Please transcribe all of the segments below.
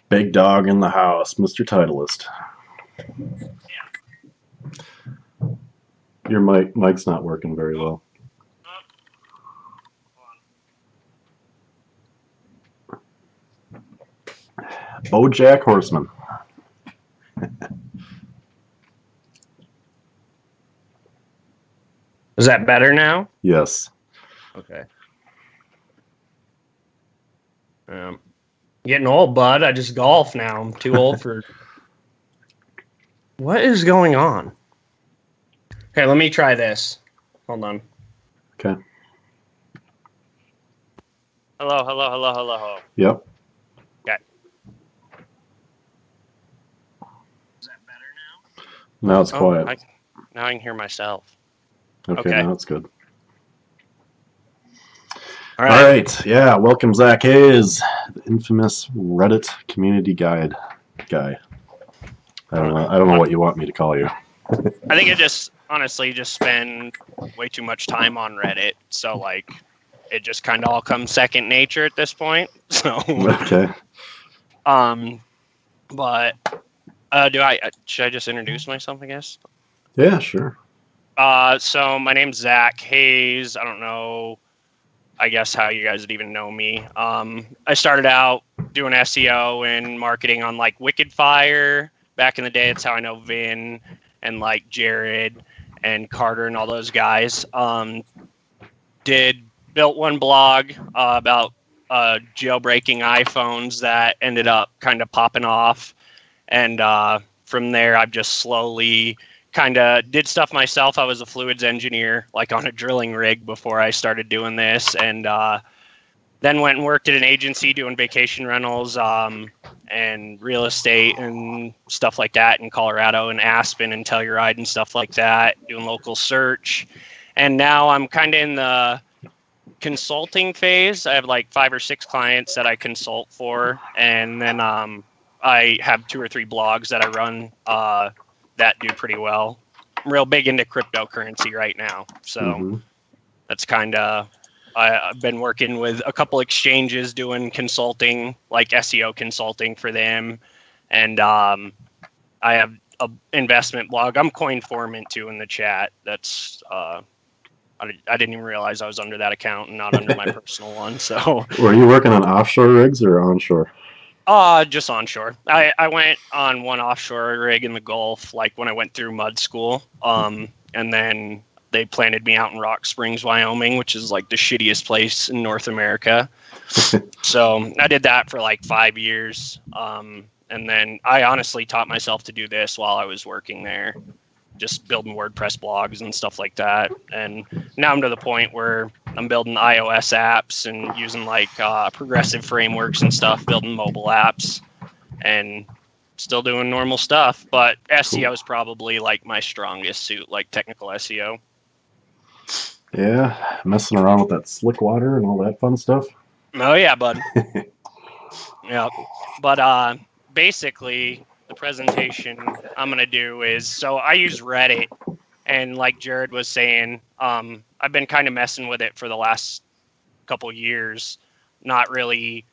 Big dog in the house, Mr. Titleist. Your mic's not working very well. BoJack Horseman. Is that better now? Yes. Okay. Getting old, bud. I just golf now. I'm too old for... What is going on? Okay, let me try this. Hold on. Okay. Hello. Yep. Okay. Is that better now? Now it's quiet. Now I can hear myself. Okay, now it's good. All right. Yeah, welcome Zack Hayes, the infamous Reddit community guide guy. I don't know what you want me to call you. I think I just honestly spend way too much time on Reddit, so like it just kind of all comes second nature at this point. So okay. But should I just introduce myself, I guess? Yeah, sure. So my name's Zack Hayes. I don't know, I guess, how you guys would even know me. I started out doing SEO and marketing on like Wicked Fire back in the day. That's how I know Vin and like Jared and Carter and all those guys. Built one blog about jailbreaking iPhones that ended up kind of popping off. And from there, I've just slowly kind of did stuff myself. I was a fluids engineer, like on a drilling rig before I started doing this. And then went and worked at an agency doing vacation rentals and real estate and stuff like that in Colorado and Aspen and Telluride and stuff like that, doing local search. And now I'm kind of in the consulting phase. I have like 5 or 6 clients that I consult for. And then I have 2 or 3 blogs that I run that do pretty well. I'm real big into cryptocurrency right now. So that's kind of... I've been working with a couple exchanges doing consulting, like SEO consulting for them. And I have an investment blog. I'm Coinformant too in the chat. That's I didn't even realize I was under that account and not under my personal one. So were you working on offshore rigs or onshore? Just onshore. I went on one offshore rig in the Gulf, like when I went through mud school. And then they planted me out in Rock Springs, Wyoming, which is like the shittiest place in North America. So I did that for like 5 years. And then I honestly taught myself to do this while I was working there, just building WordPress blogs and stuff like that. And now I'm to the point where I'm building iOS apps and using like progressive frameworks and stuff, building mobile apps and still doing normal stuff. But SEO is probably like my strongest suit, like technical SEO. Yeah, messing around with that slick water and all that fun stuff. Oh yeah, bud. Yeah, but basically the presentation I'm gonna do is, so I use Reddit, and like Jared was saying, I've been kind of messing with it for the last couple years, not really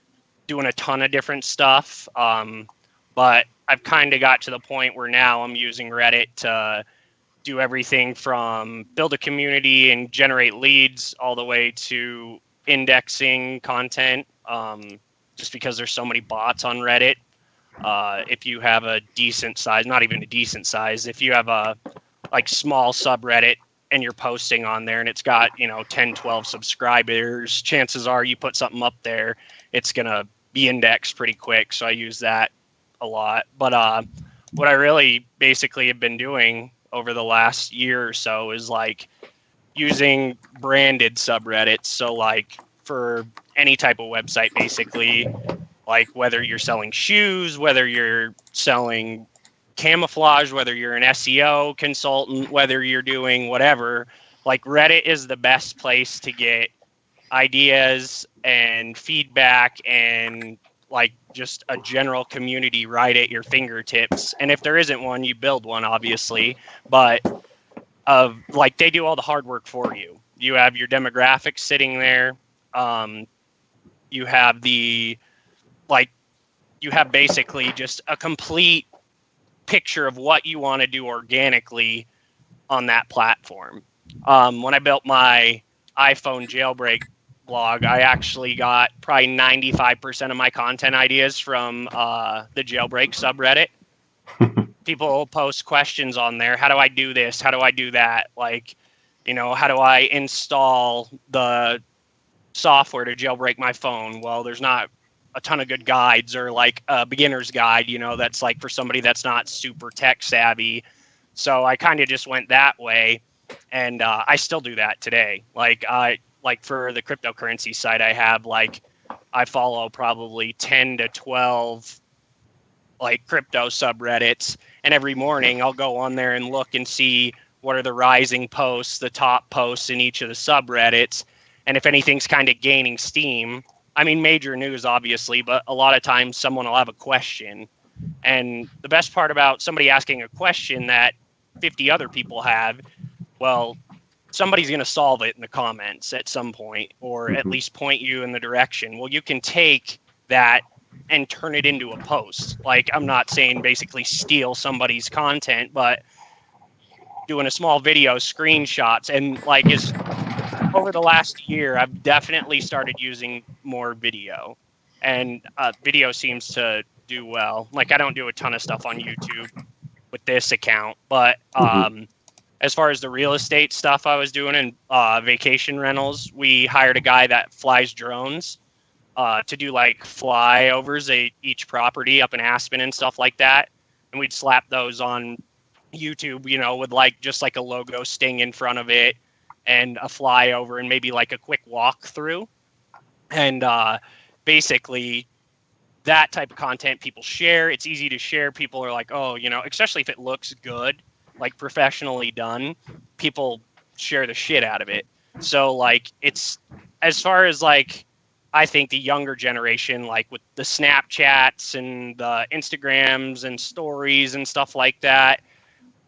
doing a ton of different stuff, but I've kind of got to the point where now I'm using Reddit to do everything from build a community and generate leads all the way to indexing content, just because there's so many bots on Reddit. If you have a decent size, not even a decent size, if you have a like small subreddit and you're posting on there and it's got, 10, 12 subscribers, chances are you put something up there, it's going to be indexed pretty quick. So I use that a lot. But what I really basically have been doing over the last year or so is like using branded subreddits. So like for any type of website, basically, like whether you're selling shoes, whether you're selling camouflage, whether you're an SEO consultant, whether you're doing whatever, like Reddit is the best place to get ideas and feedback and like just a general community right at your fingertips. And if there isn't one, you build one, obviously, but like they do all the hard work for you. You have your demographics sitting there. You have the like you have basically just a complete picture of what you want to do organically on that platform. When I built my iPhone jailbreak blog, I actually got probably 95% of my content ideas from the jailbreak subreddit. People post questions on there. How do I do this? How do I do that? Like, how do I install the software to jailbreak my phone? Well, there's not a ton of good guides, or like a beginner's guide, that's like for somebody that's not super tech savvy. So I kind of just went that way, and I still do that today. Like for the cryptocurrency site, I follow probably 10 to 12 like crypto subreddits, and every morning I'll go on there and look and see what are the rising posts, the top posts in each of the subreddits, and if anything's kind of gaining steam. I mean, major news, obviously, but a lot of times someone will have a question. And the best part about somebody asking a question that 50 other people have, well, somebody's going to solve it in the comments at some point, or at least point you in the direction. Well, you can take that and turn it into a post. Like, I'm not saying basically steal somebody's content, but doing a small video, screenshots, and like is over the last year, I've definitely started using more video, and video seems to do well. Like, I don't do a ton of stuff on YouTube with this account, but as far as the real estate stuff I was doing in vacation rentals, we hired a guy that flies drones to do like flyovers at each property up in Aspen and stuff like that. And we'd slap those on YouTube, with like just like a logo sting in front of it and a flyover and maybe like a quick walkthrough. And basically that type of content people share. It's easy to share. People are like, oh, especially if it looks good, like professionally done, people share the shit out of it. So like, it's as far as like, I think the younger generation, like with the Snapchats and the Instagrams and stories and stuff like that,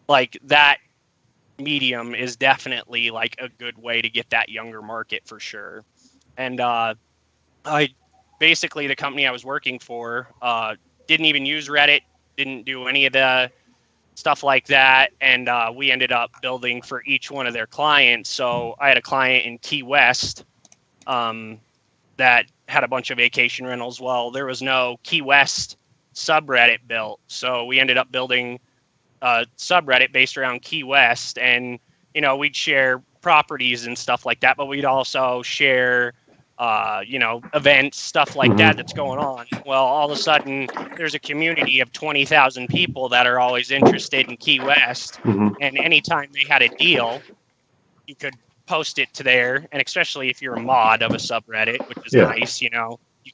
like that medium is definitely like a good way to get that younger market for sure. And I basically, the company I was working for didn't even use Reddit, didn't do any of the stuff like that. And we ended up building for each one of their clients. So I had a client in Key West that had a bunch of vacation rentals. Well, there was no Key West subreddit built. So we ended up building a subreddit based around Key West, and, we'd share properties and stuff like that, but we'd also share, events, stuff like that that's going on. Well, all of a sudden there's a community of 20,000 people that are always interested in Key West. And anytime they had a deal, you could post it to there. And especially if you're a mod of a subreddit, which is nice, you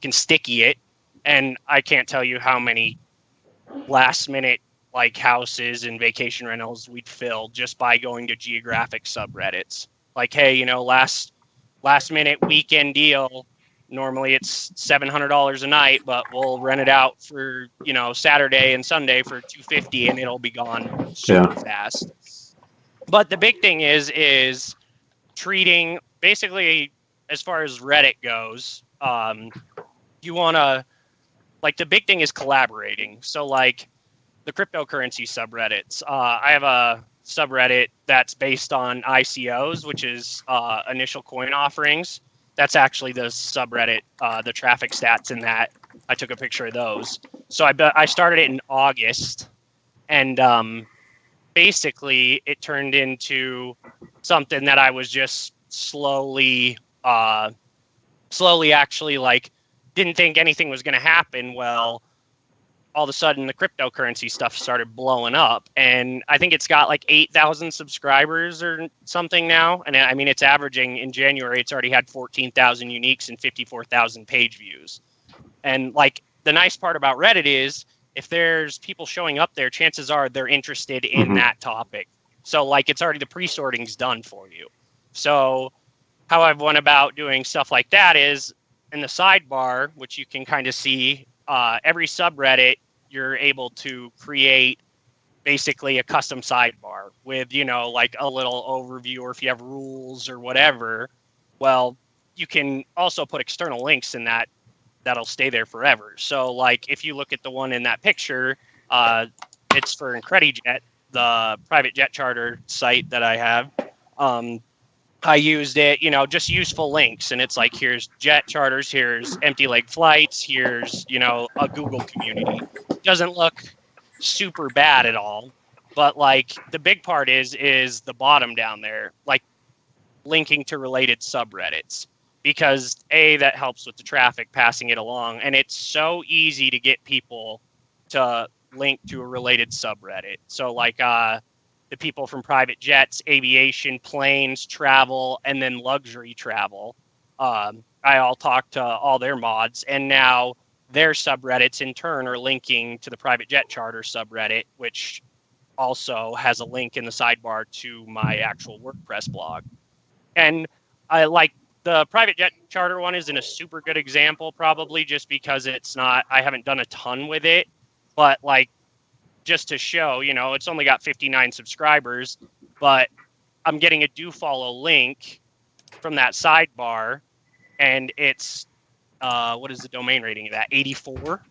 can sticky it. And I can't tell you how many last minute like houses and vacation rentals we'd fill just by going to geographic subreddits. Like, hey, last minute weekend deal. Normally it's $700 a night, but we'll rent it out for, Saturday and Sunday for $250, and it'll be gone super fast. But the big thing is treating, basically, as far as Reddit goes, you want to, like, the big thing is collaborating. So like the cryptocurrency subreddits, I have a subreddit that's based on ICOs, which is initial coin offerings. That's actually the subreddit, the traffic stats in that. I took a picture of those. So I started it in August, and basically it turned into something that I was just slowly actually like didn't think anything was going to happen. Well, all of a sudden the cryptocurrency stuff started blowing up, and I think it's got like 8,000 subscribers or something now. And I mean, it's averaging, in January, it's already had 14,000 uniques and 54,000 page views. And like the nice part about Reddit is if there's people showing up there, chances are they're interested in that topic. So like it's already, the pre-sorting's done for you. So how I've went about doing stuff like that is in the sidebar, which you can kind of see, every subreddit, you're able to create basically a custom sidebar with, like a little overview, or if you have rules or whatever. Well, you can also put external links in that that'll stay there forever. So like if you look at the one in that picture, it's for IncrediJet, the private jet charter site that I have. I used it, just useful links. And it's like, here's jet charters, here's empty leg flights, here's, a Google community. Doesn't look super bad at all. But like the big part is the bottom down there, like linking to related subreddits, because that helps with the traffic passing it along. And it's so easy to get people to link to a related subreddit. So like, the people from private jets, aviation, planes, travel, and then luxury travel. I all talked to all their mods, and now their subreddits in turn are linking to the private jet charter subreddit, which also has a link in the sidebar to my actual WordPress blog. And I like the private jet charter one isn't a super good example, probably just because I haven't done a ton with it, but like, just to show, it's only got 59 subscribers, but I'm getting a do follow link from that sidebar, and it's what is the domain rating of that? 84.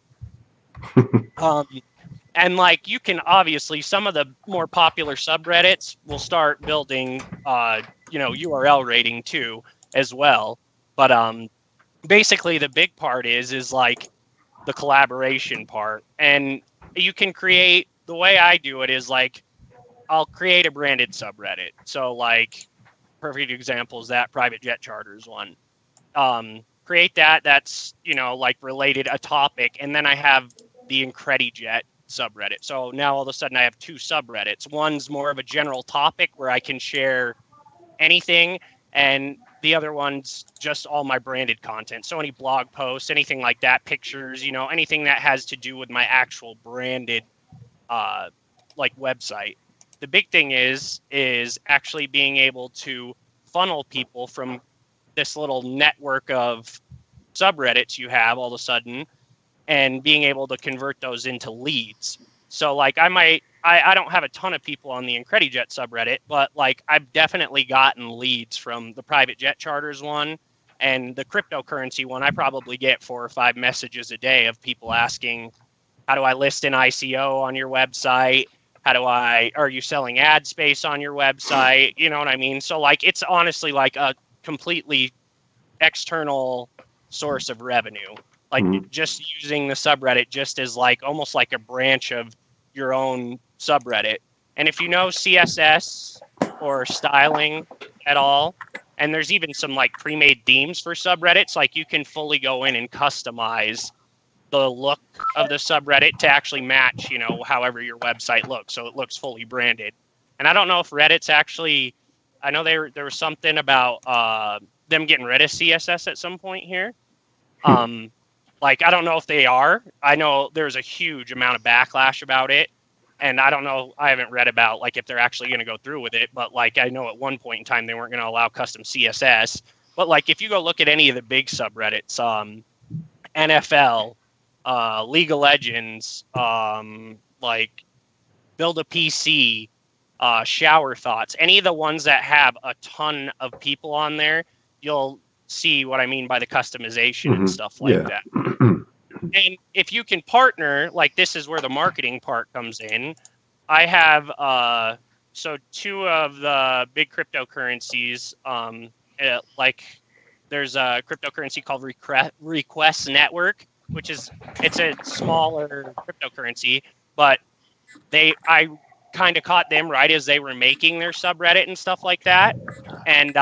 And like, you can obviously, some of the more popular subreddits will start building URL rating too as well. But basically the big part is like the collaboration part. And you can create, the way I do it is like, I'll create a branded subreddit. So like, perfect example is that private jet charters one. Create that's, like related a topic. And then I have the IncrediJet subreddit. So now all of a sudden I have two subreddits. One's more of a general topic where I can share anything, and the other one's just all my branded content. So any blog posts, anything like that, pictures, anything that has to do with my actual branded like website. The big thing is actually being able to funnel people from this little network of subreddits you have all of a sudden, and being able to convert those into leads. So like I don't have a ton of people on the IncrediJet subreddit, but like I've definitely gotten leads from the private jet charters one and the cryptocurrency one. I probably get 4 or 5 messages a day of people asking, how do I list an ICO on your website? Are you selling ad space on your website? You know what I mean? So like, it's honestly like a completely external source of revenue. Like just using the subreddit just as like almost like a branch of your own subreddit. And if you know CSS or styling at all, and there's even some like pre-made themes for subreddits, like you can fully go in and customize the look of the subreddit to actually match, however your website looks. So it looks fully branded. And I don't know if Reddit's actually, I know there was something about them getting rid of CSS at some point here. Like, I don't know if they are. I know there's a huge amount of backlash about it. And I don't know, I haven't read about like if they're actually going to go through with it. But like, I know at one point in time, they weren't going to allow custom CSS. But like, if you go look at any of the big subreddits, NFL, League of Legends, like Build a PC, Shower Thoughts, any of the ones that have a ton of people on there, you'll see what I mean by the customization and stuff like that. And if you can partner, like this is where the marketing part comes in. I have so 2 of the big cryptocurrencies, like there's a cryptocurrency called Request Network, which it's a smaller cryptocurrency, but I kind of caught them right as they were making their subreddit and stuff like that. And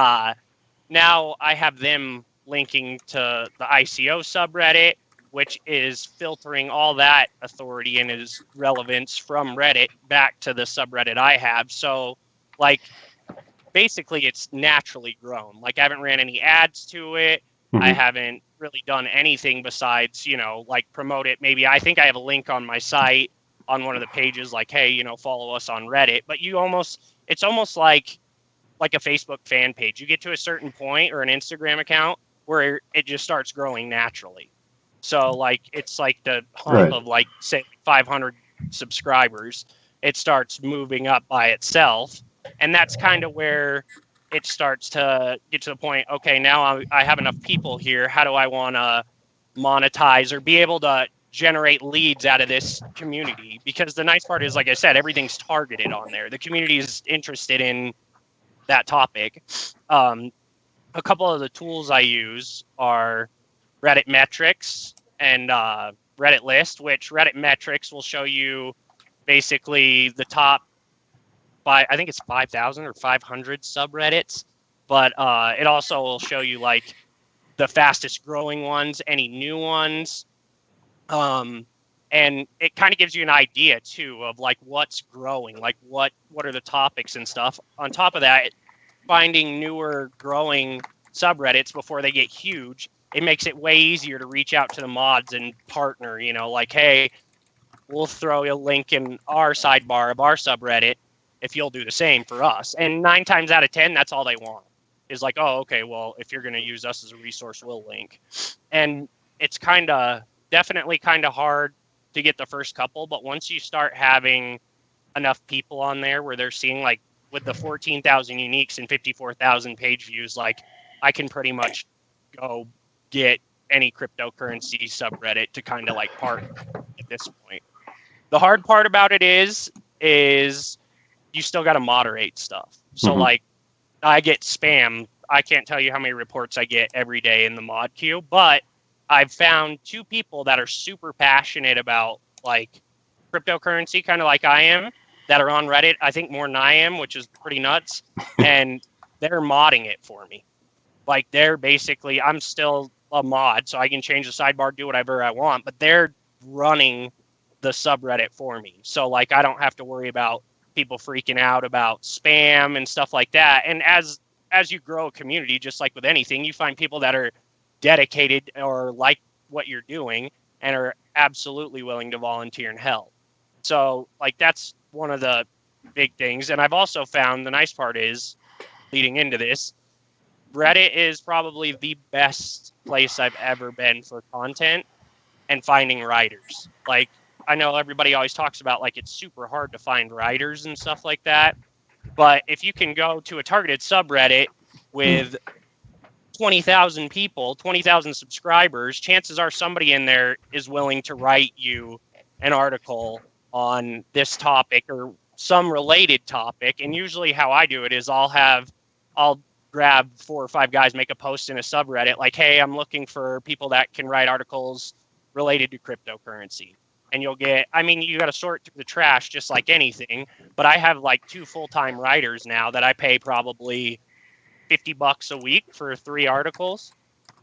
now I have them linking to the ICO subreddit, which is filtering all that authority and its relevance from Reddit back to the subreddit I have. So like, basically it's naturally grown. Like I haven't ran any ads to it. I haven't really done anything besides, like promote it. Maybe I think I have a link on my site on one of the pages, like, hey, follow us on Reddit. But it's almost like a Facebook fan page. You get to a certain point, or an Instagram account, where it just starts growing naturally. So like, it's like the hump of like, say 500 subscribers, it starts moving up by itself. And that's kind of where it starts to get to the point, okay, now I have enough people here. How do I want to monetize or be able to generate leads out of this community. Because the nice part is, like I said, everything's targeted on there. The community is interested in that topic. A couple of the tools I use are Reddit metrics and Reddit list, which Reddit metrics will show you basically the top I think it's 5,000 or 500 subreddits, but it also will show you like the fastest growing ones, any new ones, and it kind of gives you an idea too of like what's growing, like what are the topics and stuff. On top of that, finding newer growing subreddits before they get huge, it makes it way easier to reach out to the mods and partner, you know, like, hey, we'll throw a link in our sidebar of our subreddit if you'll do the same for us. And 9 times out of 10, that's all they want is like, oh, okay, well, if you're going to use us as a resource, we'll link. And it's definitely kind of hard to get the first couple, but once you start having enough people on there where they're seeing like with the 14,000 uniques and 54,000 page views, like I can pretty much go get any cryptocurrency subreddit to kind of like partner at this point. The hard part about it is you still got to moderate stuff. So like I get spam. I can't tell you how many reports I get every day in the mod queue, but I've found 2 people that are super passionate about like cryptocurrency, kind of like I am, that are on Reddit. I think more than I am, which is pretty nuts. And they're modding it for me. Like they're basically, I'm still a mod, so I can change the sidebar, do whatever I want, but they're running the subreddit for me. So like I don't have to worry about people freaking out about spam and stuff like that. And as you grow a community, just like with anything, you find people that are dedicated or like what you're doing and are absolutely willing to volunteer and help. So like that's one of the big things. And I've also found the nice part is, leading into this, Reddit is probably the best place I've ever been for content and finding writers. Like I know everybody always talks about like it's super hard to find writers and stuff like that, but if you can go to a targeted subreddit with 20,000 people, 20,000 subscribers, chances are somebody in there is willing to write you an article on this topic or some related topic. And usually how I do it is I'll grab 4 or 5 guys, make a post in a subreddit like, hey, I'm looking for people that can write articles related to cryptocurrency. And you'll get, I mean, you got to sort through the trash just like anything, but I have like 2 full-time writers now that I pay probably $50 a week for 3 articles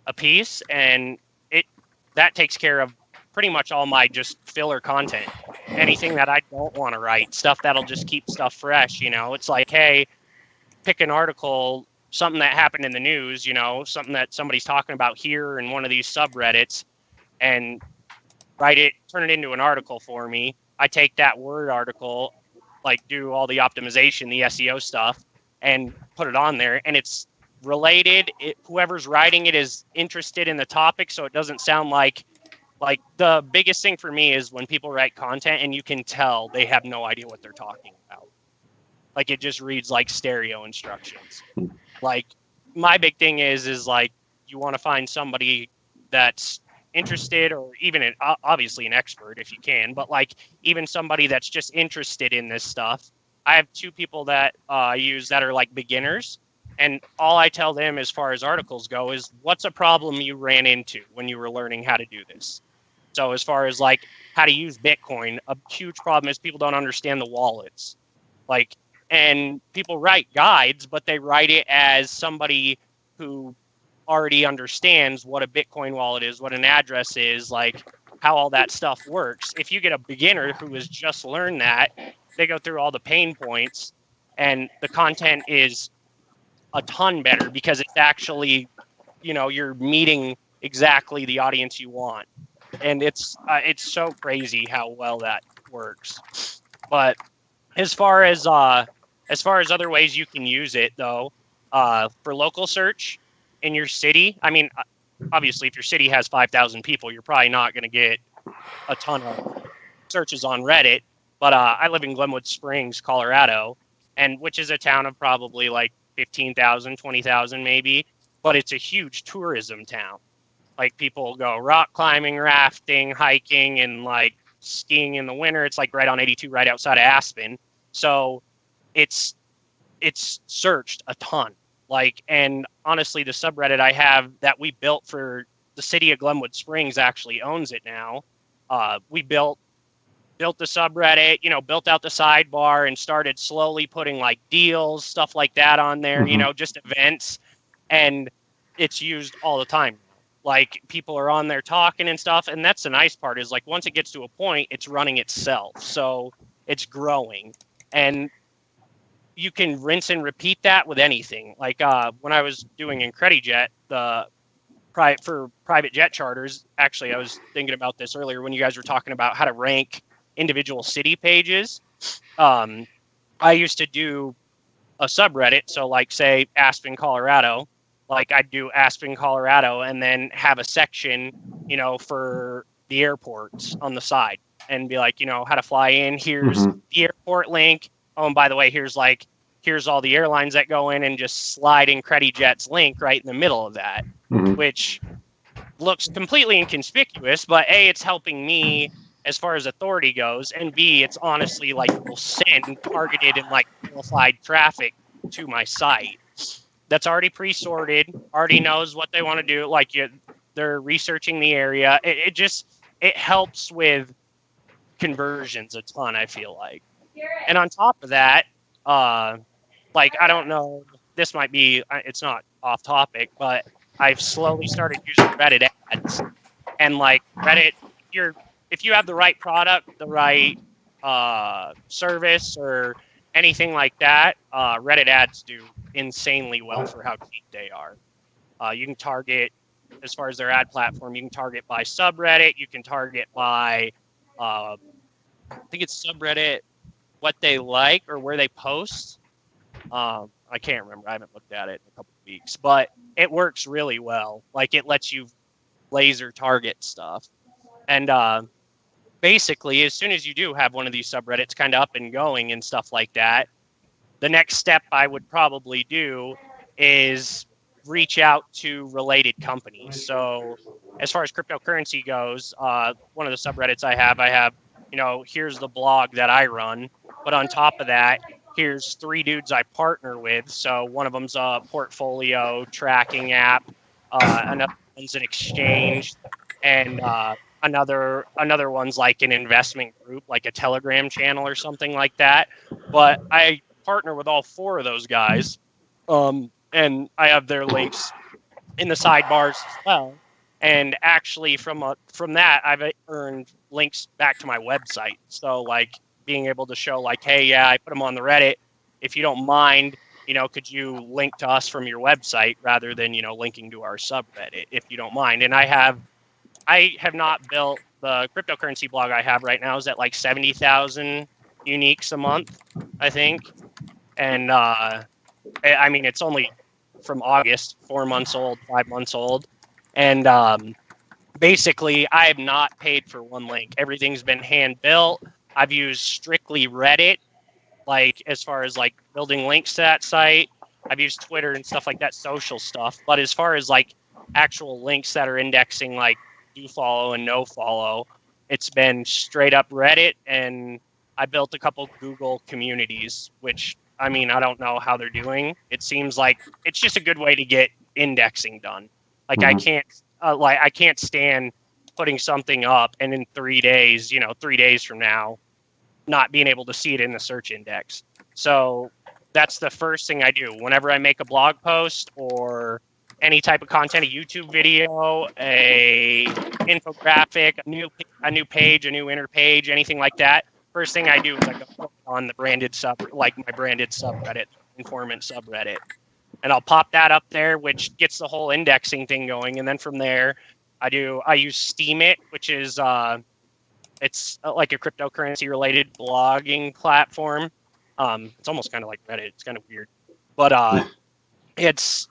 a piece. And that takes care of pretty much all my just filler content. Anything that I don't want to write, stuff that'll just keep stuff fresh, you know. It's like, hey, pick an article, something that happened in the news, you know, something that somebody's talking about here in one of these subreddits, and write it, turn it into an article for me. I take that Word article, like do all the optimization, the SEO stuff, and put it on there. And it's related. Whoever's writing it is interested in the topic, so it doesn't sound like the biggest thing for me is when people write content and you can tell they have no idea what they're talking about. Like it just reads like stereo instructions. Like my big thing is like you want to find somebody that's interested, or even obviously an expert if you can, but like even somebody that's just interested in this stuff. I have 2 people that I use that are like beginners, and all I tell them as far as articles go is what's a problem you ran into when you were learning how to do this. So as far as like how to use Bitcoin, a huge problem is people don't understand the wallets. Like, and people write guides, but they write it as somebody who already understands what a Bitcoin wallet is, what an address is, like how all that stuff works. If you get a beginner who has just learned that, they go through all the pain points and the content is a ton better because it's actually, you know, you're meeting exactly the audience you want. And it's so crazy how well that works. But as far as other ways you can use it though, for local search in your city, I mean, obviously if your city has 5,000 people, you're probably not going to get a ton of searches on Reddit. But I live in Glenwood Springs, Colorado, and which is a town of probably like 15,000, 20,000 maybe, but it's a huge tourism town. Like people go rock climbing, rafting, hiking, and like skiing in the winter. It's like right on 82, right outside of Aspen. So it's searched a ton. Like, and honestly, the subreddit I have that we built for the city of Glenwood Springs actually owns it now. We built the subreddit, built out the sidebar and started slowly putting like deals, stuff like that on there, just events. And it's used all the time. Like people are on there talking and stuff. And that's the nice part is like once it gets to a point, it's running itself. So it's growing. And you can rinse and repeat that with anything. Like when I was doing IncrediJet, for private jet charters, actually, I was thinking about this earlier when you guys were talking about how to rank individual city pages. I used to do a subreddit. So like say Aspen, Colorado, like I'd do Aspen, Colorado, and then have a section, for the airports on the side and be like, how to fly in. Here's the airport link. Oh, and by the way, here's all the airlines that go in, and just slide IncrediJet's link right in the middle of that, which looks completely inconspicuous, but A, it's helping me as far as authority goes, and B, it's honestly like will send targeted and like qualified traffic to my site that's already pre-sorted, already knows what they want to do. Like they're researching the area. It helps with conversions a ton, I feel like. And on top of that, like, I don't know, this might be, it's not off topic, but I've slowly started using Reddit ads. And like Reddit, if you have the right product, the right service or anything like that, Reddit ads do insanely well for how cheap they are. You can target, as far as their ad platform, you can target by subreddit, you can target by, I think it's subreddit, what they like or where they post. I can't remember. I haven't looked at it in a couple of weeks, but it works really well. Like it lets you laser target stuff. And basically, as soon as you do have one of these subreddits kind of up and going and stuff like that, the next step I would probably do is reach out to related companies. So as far as cryptocurrency goes, one of the subreddits I have, here's the blog that I run. But on top of that, here's 3 dudes I partner with. So one of them's a portfolio tracking app, another one's an exchange, and another one's like an investment group, like a Telegram channel or something like that. But I partner with all 4 of those guys, and I have their links in the sidebars as well. And actually, from that, I've earned links back to my website. So like being able to show like, hey, yeah, I put them on the Reddit. If you don't mind, could you link to us from your website rather than, linking to our subreddit, if you don't mind. And I have not built the cryptocurrency blog I have right now is at like 70,000 uniques a month, I think. And I mean, it's only from August, 4 months old, 5 months old. And basically, I have not paid for one link. Everything's been hand built. I've used strictly Reddit, like as far as like building links to that site. I've used Twitter and stuff like that, social stuff. But as far as like actual links that are indexing, like do follow and no follow, it's been straight up Reddit. And I built a couple Google communities, which, I mean, I don't know how they're doing. It seems like it's just a good way to get indexing done. Like I can't stand putting something up and in 3 days, 3 days from now, not being able to see it in the search index. So that's the first thing I do whenever I make a blog post or any type of content, a YouTube video, a infographic, a new page, a new inner page, anything like that. First thing I do is I go on the branded my branded subreddit, informant subreddit. And I'll pop that up there, which gets the whole indexing thing going. And then from there, I use Steemit, which is it's like a cryptocurrency related blogging platform. It's almost kind of like Reddit. It's kind of weird, but it's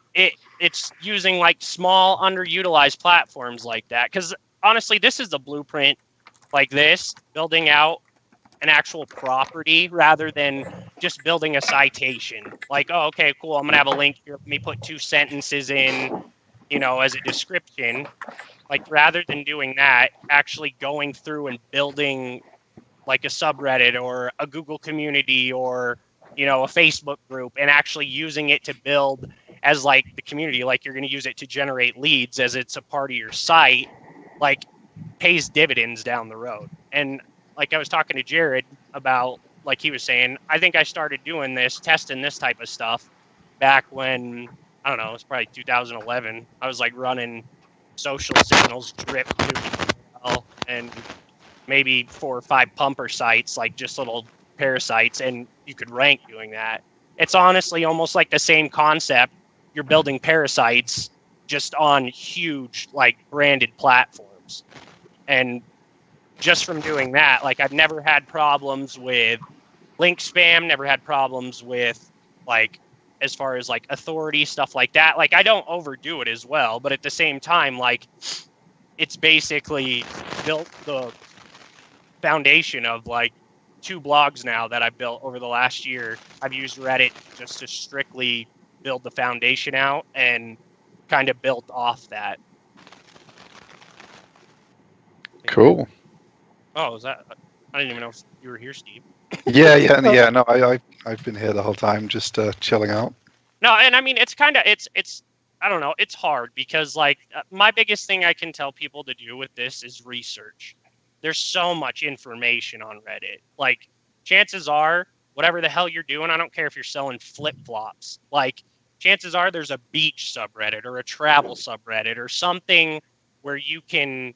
using like small underutilized platforms like that. Because honestly, this is the blueprint, like this, building out an actual property rather than just building a citation. Like, oh, okay, cool. I'm gonna have a link here. Let me put 2 sentences in. as a description, like rather than doing that, actually going through and building like a subreddit or a Google community or a Facebook group and actually using it to build as like the community, like you're going to use it to generate leads as it's a part of your site, like pays dividends down the road. And like I was talking to Jared about, like he was saying, I think I started doing this, testing this type of stuff back when, I don't know, it's probably 2011. I was like running social signals, drip to and maybe 4 or 5 pumper sites, like just little parasites, and you could rank doing that. It's honestly almost like the same concept. You're building parasites just on huge, like branded platforms. And just from doing that, like I've never had problems with link spam, never had problems with like as far as like authority stuff like that. Like I don't overdo it as well, but at the same time, like it's basically built the foundation of like 2 blogs now that I've built over the last year. I've used Reddit just to strictly build the foundation out and kind of built off that. Cool. Oh, is that? I didn't even know if you were here, Steve. Yeah. No, I've been here the whole time, just chilling out. No, and I mean it's kind of it's I don't know, it's hard because like my biggest thing I can tell people to do with this is research. There's so much information on Reddit. Like chances are, whatever the hell you're doing, I don't care if you're selling flip-flops. Like chances are there's a beach subreddit or a travel subreddit or something where you can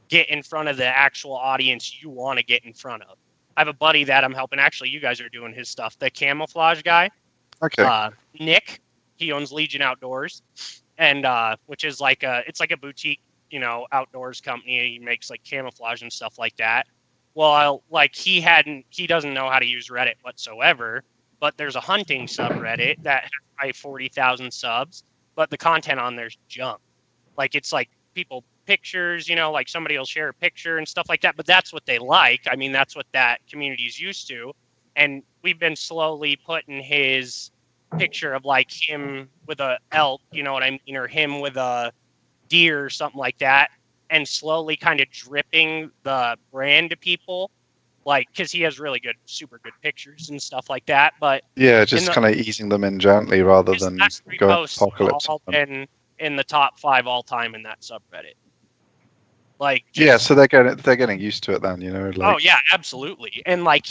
get in front of the actual audience you want to get in front of. I have a buddy that I'm helping. Actually, you guys are doing his stuff. The camouflage guy, Okay. Nick, he owns Legion Outdoors, and which is like it's like a boutique, outdoors company. He makes like camouflage and stuff like that. Well, he doesn't know how to use Reddit whatsoever. But there's a hunting subreddit that has probably 40,000 subs, but the content on there's junk. Like it's like people pictures, like somebody will share a picture and stuff like that. But that's what they like. I mean, that's what that community is used to. And we've been slowly putting his picture of like him with a elk, you know what I mean, or him with a deer or something like that, and slowly kind of dripping the brand to people, like because he has really good, super good pictures and stuff like that. But Yeah, just kind of easing them in gently rather his than last 3 going posts apocalypse. all been in the top 5 all time in that subreddit. Like Yeah, so they're getting used to it then, like, oh yeah, absolutely. And like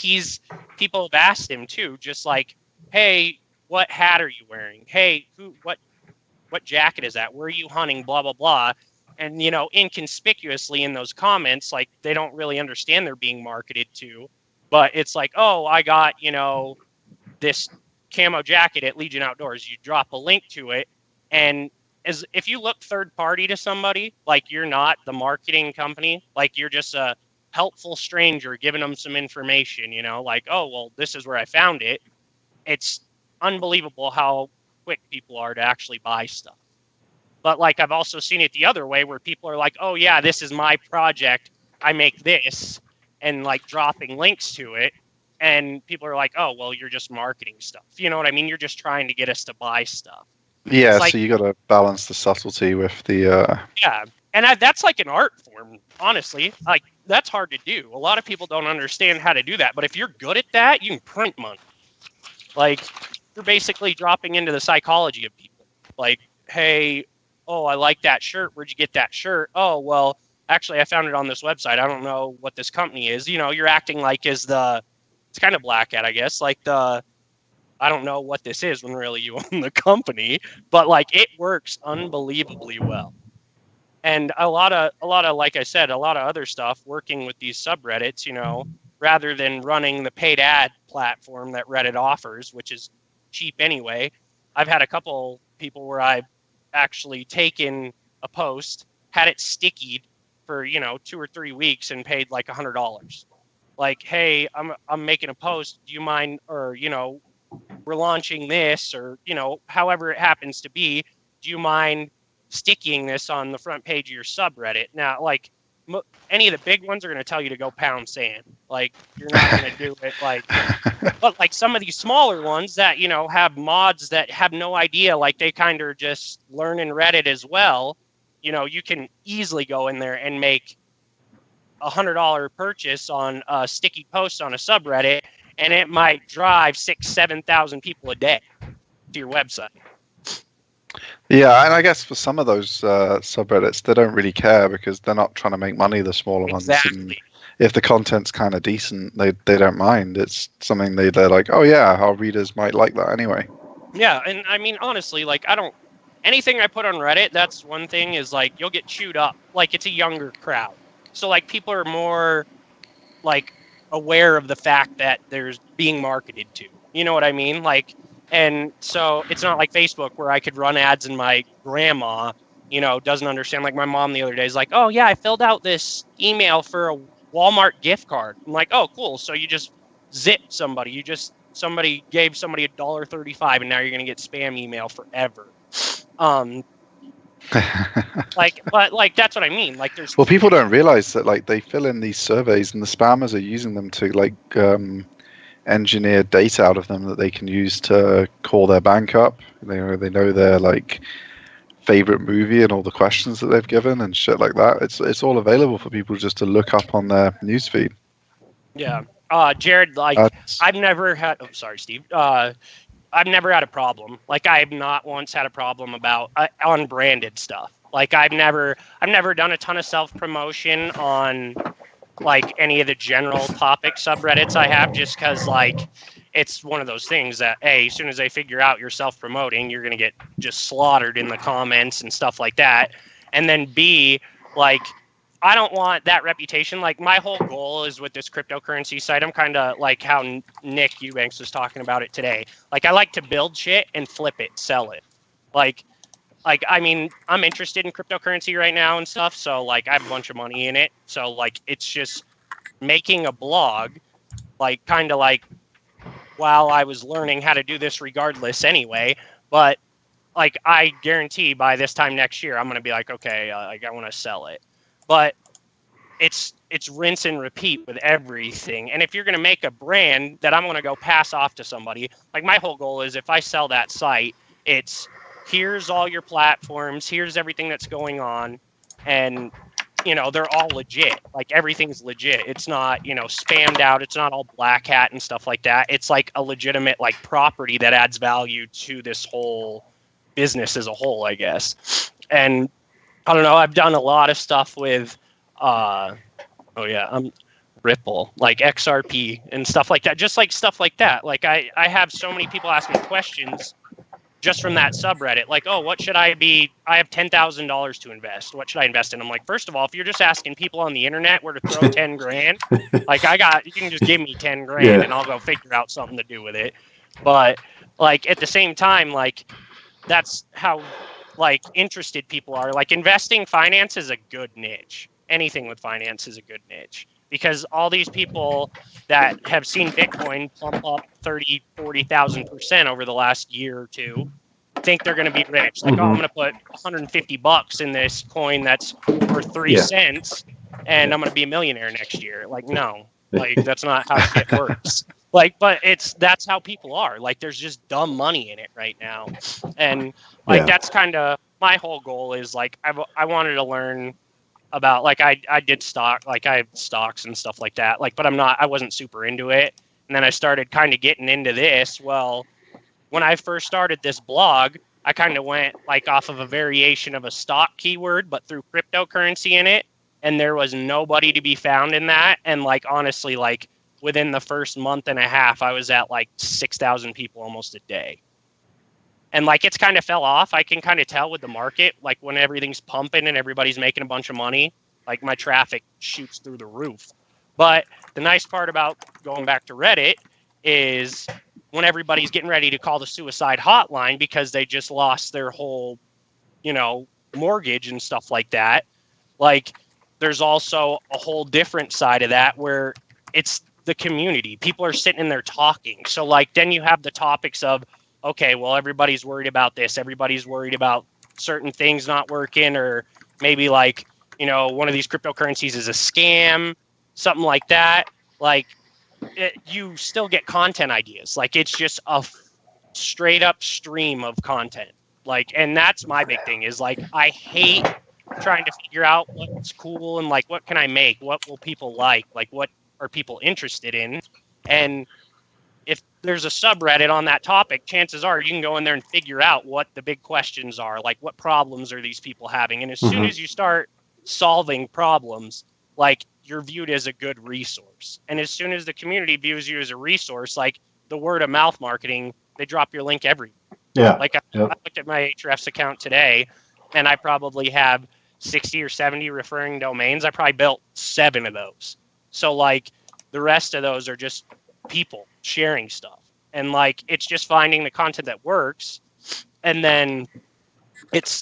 people have asked him too, just like, hey, what hat are you wearing? Hey, what jacket is that? Where are you hunting? Blah blah blah. And inconspicuously in those comments, like they don't really understand they're being marketed to, but it's like, oh, I got this camo jacket at Legion Outdoors. You drop a link to it, and as if you look third party to somebody, like you're not the marketing company, like you're just a helpful stranger giving them some information, like, oh, well, this is where I found it. It's unbelievable how quick people are to actually buy stuff. But like I've also seen it the other way where people are like, oh yeah, this is my project. I make this, and like dropping links to it. And people are like, oh, well, you're just marketing stuff. You know what I mean? You're just trying to get us to buy stuff. yeah. like- So you got to balance the subtlety with the. Yeah. And that's like an art form, honestly. Like that's hard to do. A lot of people don't understand how to do that. But if you're good at that, you can print money. Like you're basically dropping into the psychology of people. Like, hey, oh, I like that shirt. Where'd you get that shirt? Oh, well, actually, I found it on this website. I don't know what this company is. You're acting like it's kind of black hat, I guess. Like I don't know what this is when really you own the company. But like it works unbelievably well. And a lot of, like I said, a lot of other stuff working with these subreddits, rather than running the paid ad platform that Reddit offers, which is cheap anyway. I've had a couple people where I've actually taken a post, had it stickied for 2 or 3 weeks, and paid like $100. Like, hey, I'm making a post. Do you mind? Or we're launching this, or however it happens to be. Do you mind sticking this on the front page of your subreddit? Now, like any of the big ones are going to tell you to go pound sand. Like, you're not going to do it. Like, but like some of these smaller ones that, you know, have mods that have no idea, like they kind of just learn in Reddit as well. You know, you can easily go in there and make $100 purchase on a sticky post on a subreddit, and it might drive 7,000 people a day to your website. Yeah, and I guess for some of those subreddits, they don't really care because they're not trying to make money, the smaller ones. And if the content's kind of decent, they don't mind. It's something they're like, oh yeah, our readers might like that anyway. Yeah, and I mean, honestly, like, anything I put on Reddit, that's one thing, is like, you'll get chewed up. Like, it's a younger crowd. So like, people are more like aware of the fact that there's being marketed to. You know what I mean? Like, and so it's not like Facebook where I could run ads and my grandma, you know, doesn't understand. Like my mom the other day is like, oh yeah, I filled out this email for a Walmart gift card. I'm like, oh cool. So you just zip somebody. Somebody gave somebody $1.35 and now you're going to get spam email forever. But that's what I mean. Like there's. Well, people don't realize that like they fill in these surveys and the spammers are using them to like engineer data out of them that they can use to call their bank up. They know their like favorite movie and all the questions that they've given and shit like that. It's all available for people just to look up on their newsfeed. Yeah. Jared, like I've never had. Oh, sorry, Steve. I've never had a problem. Like I have not once had a problem about unbranded stuff. Like I've never done a ton of self-promotion on like any of the general topic subreddits I have, just because like it's one of those things that A, as soon as they figure out you're self-promoting, you're gonna get just slaughtered in the comments and stuff like that. And then B, like I don't want that reputation. Like my whole goal is with this cryptocurrency site, I'm kind of like how Nick Eubanks was talking about it today. Like I like to build shit and flip it, sell it. Like I mean, I'm interested in cryptocurrency right now and stuff. So like I have a bunch of money in it. So like it's just making a blog, like kind of like while I was learning how to do this regardless anyway. But like I guarantee by this time next year, I'm going to be like, okay, like I want to sell it. But it's rinse and repeat with everything. And if you're going to make a brand that I'm going to go pass off to somebody, like my whole goal is if I sell that site, it's here's all your platforms, here's everything that's going on, and you know they're all legit. Like everything's legit. It's not, you know, spammed out. It's not all black hat and stuff like that. It's like a legitimate like property that adds value to this whole business as a whole, I guess. And I don't know, I've done a lot of stuff with Ripple, like XRP and stuff like that. Just like stuff like that. Like I have so many people ask me questions just from that subreddit, like, oh, what should I be? I have $10,000 to invest. What should I invest in? I'm like, first of all, if you're just asking people on the internet where to throw 10 grand, like you can just give me 10 grand and I'll go figure out something to do with it. But like at the same time, like that's how like interested people are. Like investing finance is a good niche. Anything with finance is a good niche because all these people that have seen Bitcoin pump up 30, 40,000% over the last year or two think they're going to be rich. Like, oh, I'm going to put $150 in this coin that's worth 3 cents and I'm going to be a millionaire next year. Like, no, like that's not how shit works. Like, but that's how people are. Like, there's just dumb money in it right now. And like, that's kind of my whole goal is like, I wanted to learn about like I did stock, like I have stocks and stuff like that, like, but I wasn't super into it. And then I started kind of getting into this. Well, when I first started this blog, I kind of went like off of a variation of a stock keyword, but threw cryptocurrency in it. And there was nobody to be found in that. And like, honestly, like within the first month and a half, I was at like 6,000 people almost a day. And like it's kind of fell off. I can kind of tell with the market, like when everything's pumping and everybody's making a bunch of money, like my traffic shoots through the roof. But the nice part about going back to Reddit is when everybody's getting ready to call the suicide hotline because they just lost their whole, you know, mortgage and stuff like that. Like there's also a whole different side of that where it's the community. People are sitting in there talking. So like then you have the topics of, okay, well, everybody's worried about this. Everybody's worried about certain things not working, or maybe like one of these cryptocurrencies is a scam, something like that, like you still get content ideas. Like it's just a straight up stream of content. Like, and that's my big thing is like, I hate trying to figure out what's cool and like, what can I make? What will people like? Like, what are people interested in? And if there's a subreddit on that topic, chances are you can go in there and figure out what the big questions are, like what problems are these people having. And as soon as you start solving problems, like you're viewed as a good resource. And as soon as the community views you as a resource, like the word of mouth marketing, they drop your link everywhere. Yeah. Like I looked at my Ahrefs account today, and I probably have 60 or 70 referring domains. I probably built 7 of those. So like the rest of those are just people sharing stuff. And like it's just finding the content that works. And then it's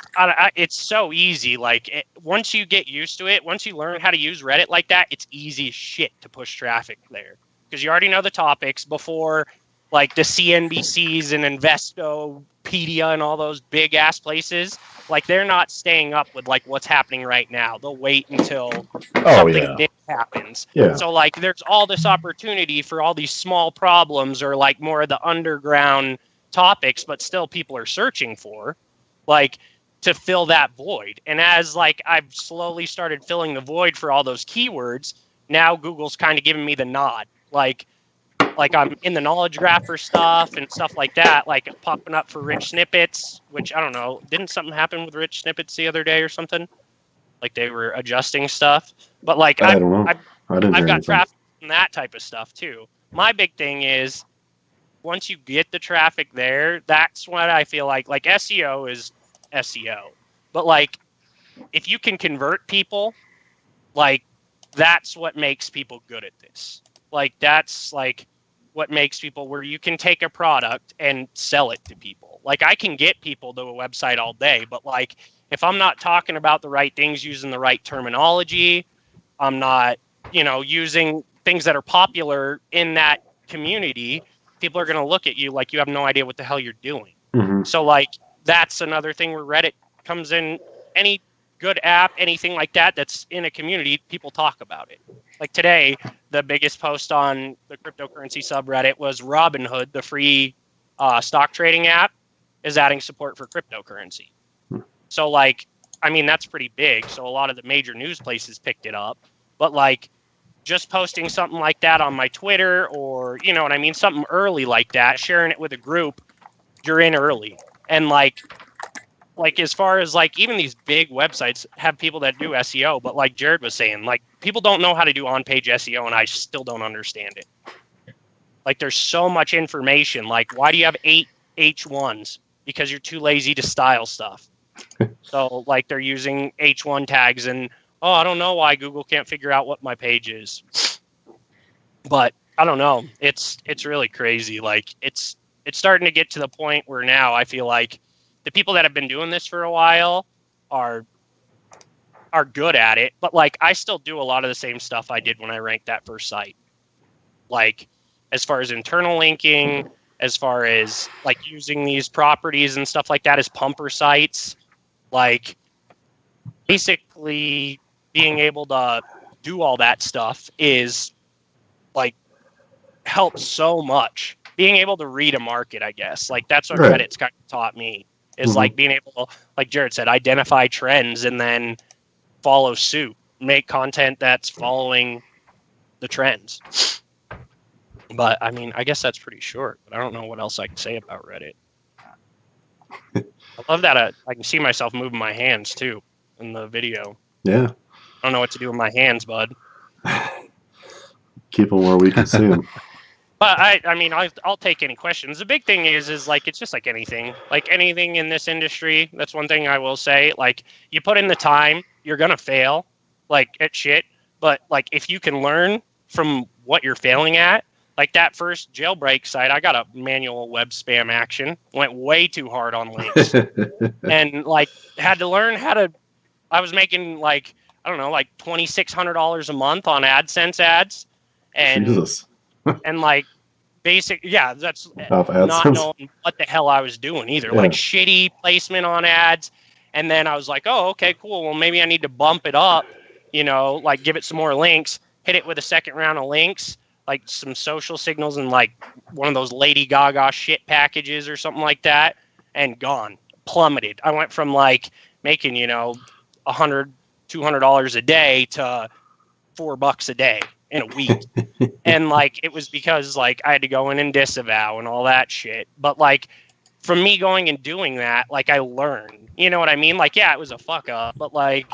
so easy. Like once you get used to it, once you learn how to use Reddit like that, it's easy as shit to push traffic there because you already know the topics before. Like the CNBCs and Investopedia and all those big ass places, like they're not staying up with like what's happening right now. They'll wait until something big happens. Yeah. So like there's all this opportunity for all these small problems or like more of the underground topics, but still people are searching for, like to fill that void. And as like I've slowly started filling the void for all those keywords, now Google's kind of giving me the nod. Like I'm in the knowledge graph for stuff and stuff like that, like popping up for rich snippets, which I don't know. Didn't something happen with rich snippets the other day or something? Like they were adjusting stuff. But like I don't know. I've got traffic from that type of stuff too. My big thing is once you get the traffic there, that's what I feel like SEO is SEO. But like if you can convert people, like that's what makes people good at this. Like that's like what makes people where you can take a product and sell it to people. Like I can get people to a website all day, but like if I'm not talking about the right things, using the right terminology, I'm not, using things that are popular in that community, people are going to look at you like you have no idea what the hell you're doing. So like that's another thing where Reddit comes in. Any good app, anything like that that's in a community, people talk about it. Like today, the biggest post on the cryptocurrency subreddit was Robinhood, the free stock trading app, is adding support for cryptocurrency. So like, I mean, that's pretty big. So a lot of the major news places picked it up. But like just posting something like that on my Twitter or, you know what I mean, something early like that, sharing it with a group, you're in early. And like as far as like even these big websites have people that do SEO, but like Jared was saying, like people don't know how to do on-page SEO, and I still don't understand it. Like there's so much information. Like why do you have 8 H1s? Because you're too lazy to style stuff. So like they're using H1 tags and I don't know why Google can't figure out what my page is. But I don't know. It's really crazy. Like it's starting to get to the point where now I feel like the people that have been doing this for a while are good at it, but like I still do a lot of the same stuff I did when I ranked that first site. Like as far as internal linking, as far as like using these properties and stuff like that as pumper sites, like basically being able to do all that stuff is like helps so much. Being able to read a market, I guess, like that's what Reddit's kind of taught me. Is like being able to, like Jared said, identify trends and then follow suit, make content that's following the trends. But I mean, I guess that's pretty short, but I don't know what else I can say about Reddit. I love that I can see myself moving my hands too in the video. Yeah. I don't know what to do with my hands, bud. Keep them where we can see them. But I mean, I'll take any questions. The big thing is like, it's just like anything in this industry. That's one thing I will say. Like you put in the time, you're going to fail like at shit. But like, if you can learn from what you're failing at, like that first jailbreak site, I got a manual web spam action, went way too hard on links and like had to learn I was making like, I don't know, like $2,600 a month on AdSense ads. And Jesus. And like that's Off not AdSense. knowing what the hell I was doing either. Yeah. Like shitty placement on ads And then I was like, oh, okay, cool. Well, maybe I need to bump it up, like give it some more links, hit it with a second round of links, like some social signals and like one of those Lady Gaga shit packages or something like that, and gone, plummeted. I went from like making, $100, $200 a day to $4 a day in a week. And like, it was because like I had to go in and disavow and all that shit. But like, from me going and doing that, like I learned, you know what I mean? Like, yeah, it was a fuck up, but like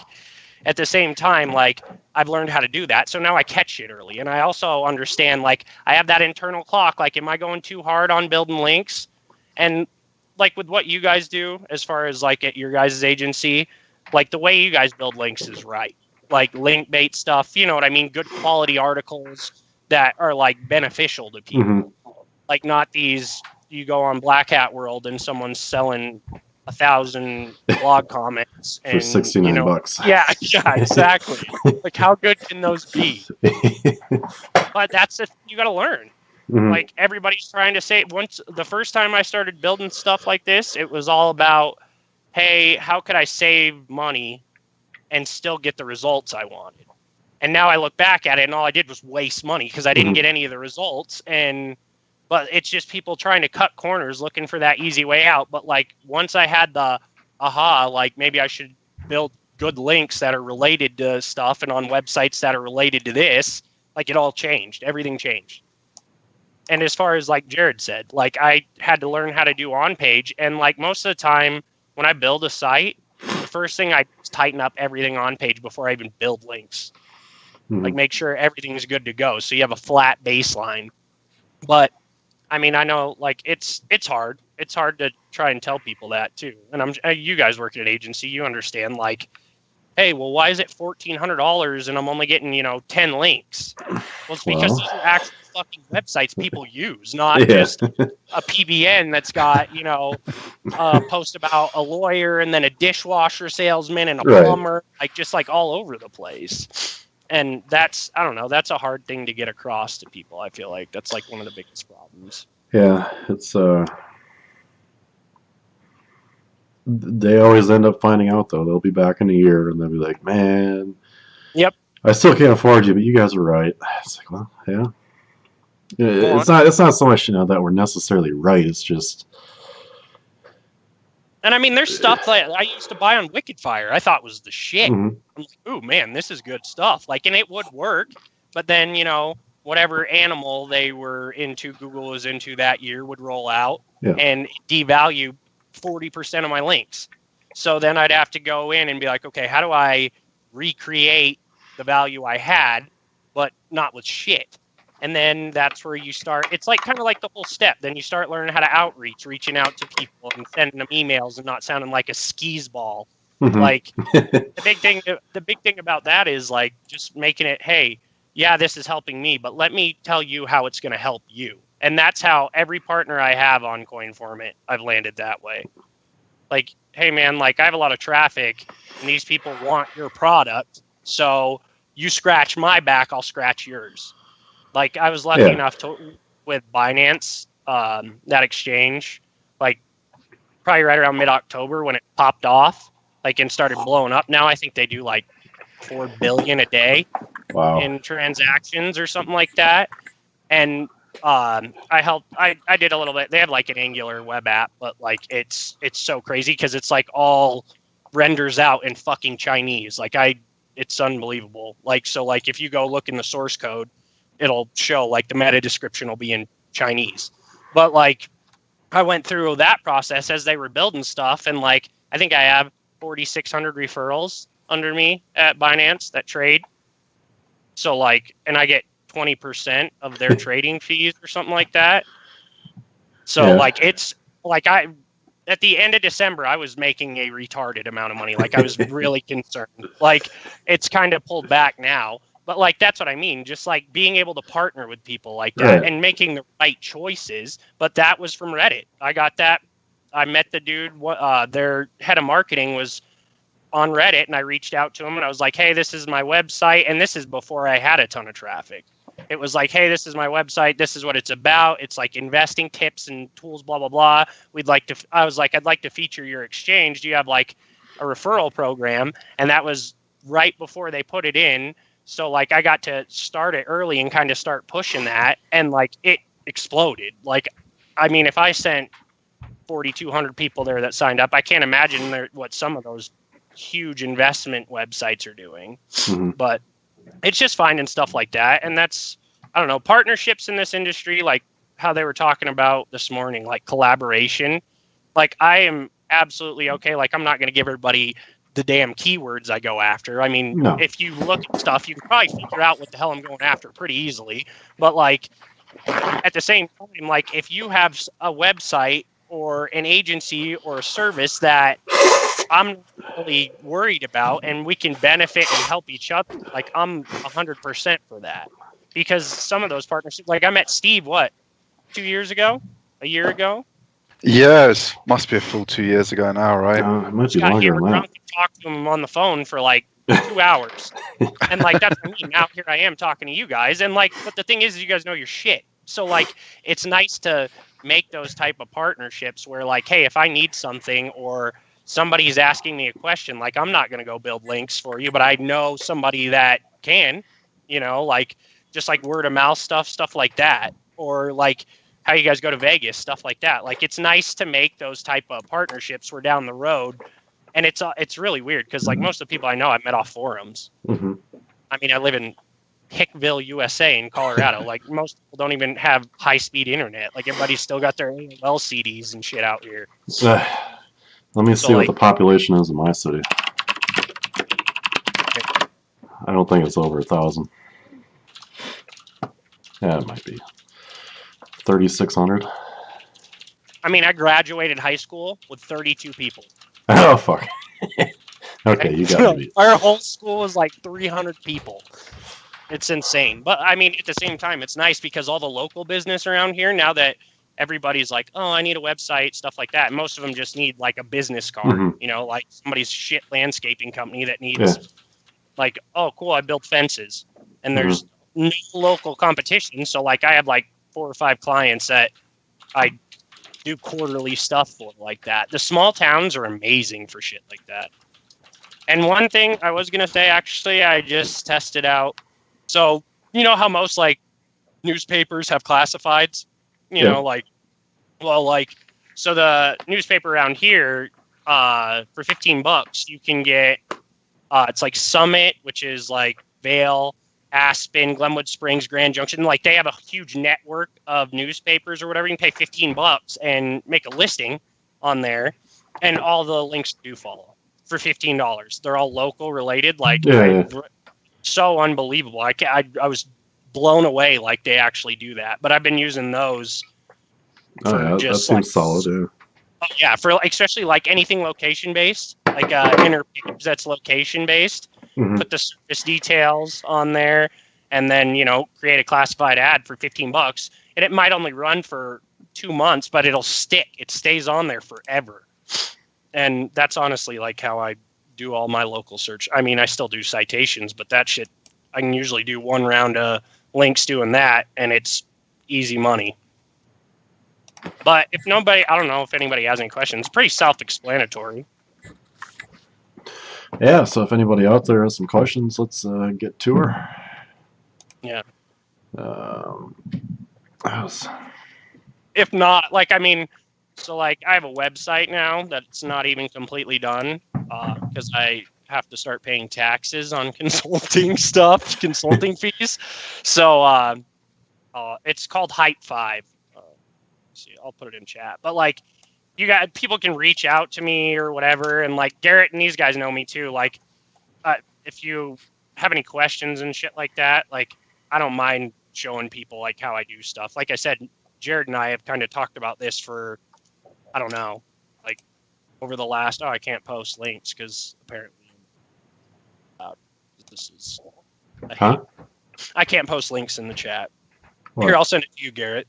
at the same time, like I've learned how to do that. So now I catch it early. And I also understand, like, I have that internal clock. Like, am I going too hard on building links? And like with what you guys do, as far as like at your guys' agency, like the way you guys build links is right. Like link bait stuff, you know what I mean? Good quality articles that are like beneficial to people. Mm-hmm. Like not these, you go on Black Hat World and someone's selling 1,000 blog comments and, for $69. Yeah, exactly. Like how good can those be? But that's the you got to learn. Mm-hmm. Like everybody's trying to say, once the first time I started building stuff like this, it was all about, hey, how could I save money and still get the results I wanted? And now I look back at it and all I did was waste money because I didn't get any of the results. But it's just people trying to cut corners, looking for that easy way out. But like once I had the aha, like maybe I should build good links that are related to stuff and on websites that are related to this, like it all changed. Everything changed. And as far as like Jared said, like I had to learn how to do on page. And like most of the time when I build a site, the first thing I do is tighten up everything on page before I even build links. Mm-hmm. Like make sure everything's good to go. So you have a flat baseline. But I mean, I know like it's hard. It's hard to try and tell people that too. And you guys work at an agency, you understand like, hey, well, why is it $1,400 and I'm only getting, 10 links? Well, it's because these are actual fucking websites people use, not just a PBN that's got, a post about a lawyer and then a dishwasher salesman and a plumber, like just like all over the place. And that's, I don't know, that's a hard thing to get across to people. I feel like that's like one of the biggest problems. Yeah, it's they always end up finding out though. They'll be back in a year and they'll be like, man, yep, I still can't afford you, but you guys are right. It's like, well, yeah. It's not so much, that we're necessarily right. It's just. And I mean, there's stuff that I used to buy on Wickedfire. I thought was the shit. Mm-hmm. I'm like, ooh, man, this is good stuff. Like, and it would work. But then, whatever animal they were into, Google was into that year would roll out and devalue 40% of my links. So then I'd have to go in and be like, okay, how do I recreate the value I had, but not with shit? And then that's where you start. It's like kind of like the whole step. Then you start learning how to outreach, reaching out to people and sending them emails and not sounding like a skis ball. Mm-hmm. Like the big thing about that is like just making it, hey, yeah, this is helping me, but let me tell you how it's going to help you. And that's how every partner I have on CoinFormit, I've landed that way. Like, hey man, like I have a lot of traffic and these people want your product. So you scratch my back, I'll scratch yours. Like I was lucky enough to with Binance, that exchange, like probably right around mid-October when it popped off, like and started blowing up. Now I think they do like 4 billion a day in transactions or something like that. And I did a little bit. They have like an Angular web app, but like it's so crazy because it's like all renders out in fucking Chinese. Like it's unbelievable. Like so like if you go look in the source code, it'll show like the meta description will be in Chinese. But like I went through that process as they were building stuff, and like I think I have 4,600 referrals under me at Binance that trade. So like, and I get 20% of their trading fees or something like that. So like it's like at the end of December I was making a retarded amount of money. Like I was really concerned. Like it's kind of pulled back now. But like that's what I mean, just like being able to partner with people like that and making the right choices. But that was from Reddit. I got that. I met the dude. Their head of marketing was on Reddit, and I reached out to him and I was like, "Hey, this is my website," and this is before I had a ton of traffic. It was like, "Hey, this is my website. This is what it's about. It's like investing tips and tools, blah blah blah. I was like, I'd like to feature your exchange. Do you have like a referral program, and that was right before they put it in. So like I got to start it early and kind of start pushing that, and like it exploded. Like, I mean, if I sent 4,200 people there that signed up, I can't imagine what some of those huge investment websites are doing. Mhm. But it's just finding stuff like that, and that's, I don't know, partnerships in this industry, like how they were talking about this morning, like collaboration. Like I am absolutely okay. Like I'm not going to give everybody the damn keywords I go after. I mean, No. if you look at stuff, you can probably figure out what the hell I'm going after pretty easily. But like at the same time, like if you have a website or an agency or a service that I'm really worried about and we can benefit and help each other, like I'm 100% for that. Because some of those partnerships, like I met Steve, what, 2 years ago? A year ago? Yes, must be a full 2 years ago now, right? It might be Got longer hammered than that. drunk and talked to him on the phone for like 2 hours. And like that's what I mean. Now here I am talking to you guys. And like, but the thing is you guys know your shit. So like it's nice to make those type of partnerships where like, hey, if I need something or somebody's asking me a question, like I'm not gonna go build links for you, but I know somebody that can, like just like word of mouth stuff like that. Or like how you guys go to Vegas, stuff like that. Like it's nice to make those type of partnerships where down the road. And it's really weird because like most of the people I know I've met off forums. Mhm. I mean, I live in Hickville, USA in Colorado. Like most people don't even have high speed internet. Like everybody's still got their AOL CDs and shit out here. Let me So, see what like- the population is in my city. I don't think it's over 1,000. Yeah, it might be 3,600. I mean, I graduated high school with 32 people. Oh fuck. Okay, you gotta be. Our whole school was like 300 people. It's insane. But I mean, at the same time, it's nice because all the local business around here, now that everybody's like, oh, I need a website, stuff like that. Most of them just need like a business card, Mhm. like somebody's shit landscaping company that needs like, oh, cool, I built fences. And there's no local competition. So like I have like 4 or 5 clients that I do quarterly stuff for like that. The small towns are amazing for shit like that. And one thing I was going to say, actually, I just tested out. So, you know how most like newspapers have classifieds, so the newspaper around here, for $15, you can get, it's like Summit, which is like Vale, Aspen, Glenwood Springs, Grand Junction. Like they have a huge network of newspapers or whatever. You can pay $15 and make a listing on there, and all the links do follow for $15. They're all local related. Like so unbelievable. I was blown away. Like they actually do that. But I've been using those. Oh yeah, that seems solid. Yeah. Yeah, for especially like anything location based, like inner page that's location based. Mhm. Put the service details on there, and then create a classified ad for $15, and it might only run for 2 months, but it'll stick. It stays on there forever, and that's honestly like how I do all my local search. I mean, I still do citations, but that shit I can usually do 1 round of links doing that, and it's easy money. But if nobody, I don't know if anybody has any questions. It's pretty self-explanatory. Yeah. So if anybody out there has some questions, let's get to her. Yeah. How's- If not, like, I mean, so like I have a website now that's not even completely done because I have to start paying taxes on consulting fees. So it's called Hype 5. See, I'll put it in chat. But like, people can reach out to me or whatever, and like Garrett and these guys know me too. Like, if you have any questions and shit like that, like I don't mind showing people like how I do stuff. Like I said, Jared and I have kind of talked about this for, I don't know, like over the last. Oh, I can't post links because apparently this is. I can't post links in the chat. What? Here, I'll send it to you, Garrett.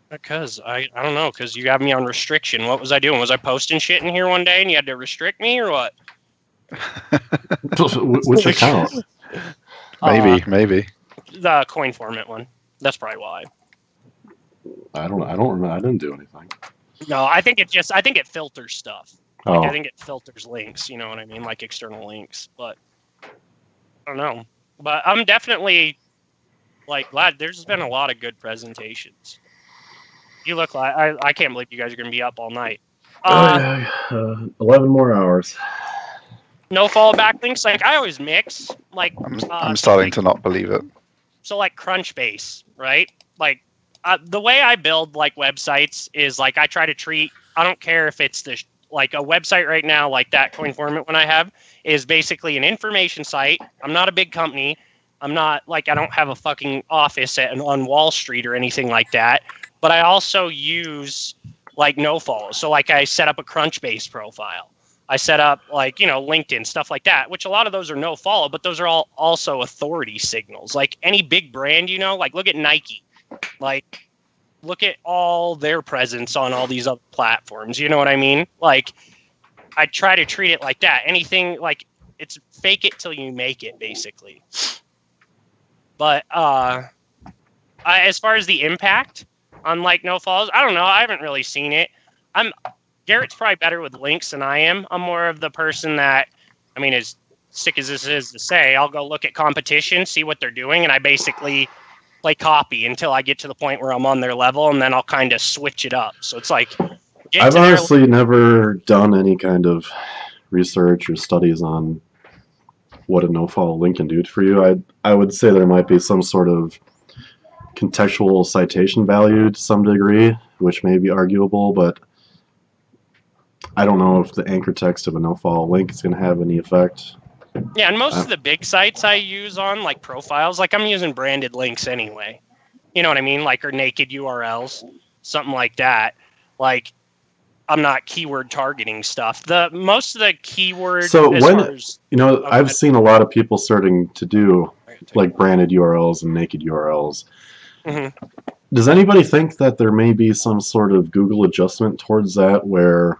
Because I don't know, because you got me on restriction. What was I doing? Was I posting shit in here one day and you had to restrict me or what? Which account? Maybe. The coin format one. That's probably why. I don't remember. I didn't do anything. No, I think it filters stuff. Like, Oh, I think it filters links, you know what I mean? Like external links, but I don't know. But I'm definitely like glad there's been a lot of good presentations. You look like I can't believe you guys are gonna be up all night. yeah, 11 more hours. No follow backlinks. Like I always mix. Like I'm so starting like to not believe it. so like Crunchbase, right? Like the way I build like websites is like I try to treat. I don't care if it's like a website right now, like that CoinFormant one I have is basically an information site. I'm not a big company. I'm not like I don't have a fucking office on Wall Street or anything like that. But I also use like no follow. So like I set up a Crunchbase profile. I set up like, LinkedIn, stuff like that, which a lot of those are no follow, but those are all also authority signals. Like any big brand, like look at Nike. Like look at all their presence on all these other platforms. You know what I mean? Like I try to treat it like that. Anything like it's fake it till you make it, basically. But as far as the impact on like no follows, I don't know. I haven't really seen it. Garrett's probably better with links than I am. I'm more of the person that, I mean, as sick as this is to say, I'll go look at competition, see what they're doing, and I basically play copy until I get to the point where I'm on their level, and then I'll kind of switch it up. So it's like, I've honestly never done any kind of research or studies on what a no-follow link can do for you. I would say there might be some sort of contextual citation value to some degree, which may be arguable, but I don't know if the anchor text of a no-follow link is going to have any effect. Yeah, and most of the big sites I use on like profiles, like I'm using branded links anyway. You know what I mean? Like or naked URLs, something like that. Like I'm not keyword targeting stuff. Most of the keywords. So I've seen a lot of people starting to do like branded URLs and naked URLs. Mm-hmm. Does anybody think that there may be some sort of Google adjustment towards that where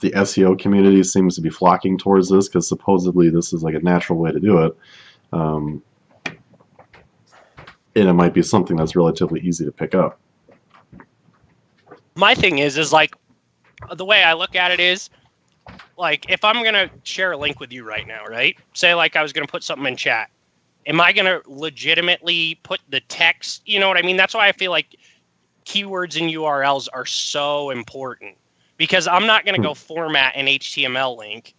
the SEO community seems to be flocking towards this because supposedly this is like a natural way to do it, and it might be something that's relatively easy to pick up? My thing is like the way I look at it is like if I'm gonna share a link with you right now, right? Say like I was gonna put something in chat. Am I gonna legitimately put the text? You know what I mean? That's why I feel like keywords and URLs are so important. Because I'm not going to go format an HTML link,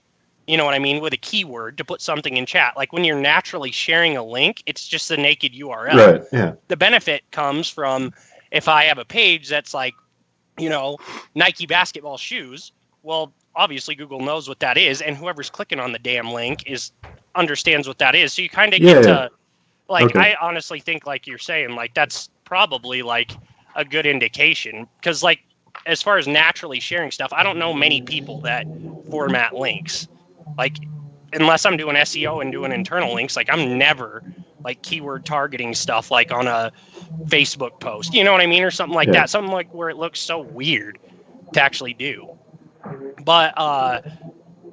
you know what I mean, with a keyword to put something in chat. Like when you're naturally sharing a link, it's just a naked URL. Right, yeah. The benefit comes from if I have a page that's like, Nike basketball shoes, well, obviously Google knows what that is, and whoever's clicking on the damn link understands what that is. So you kind of get to, like, okay. I honestly think, like you're saying, like that's probably like a good indication because, like, as far as naturally sharing stuff, I don't know many people that format links. Like, unless I'm doing SEO and doing internal links, like I'm never like keyword targeting stuff like on a Facebook post, you know what I mean? Or something like that. Something like where it looks so weird to actually do. But,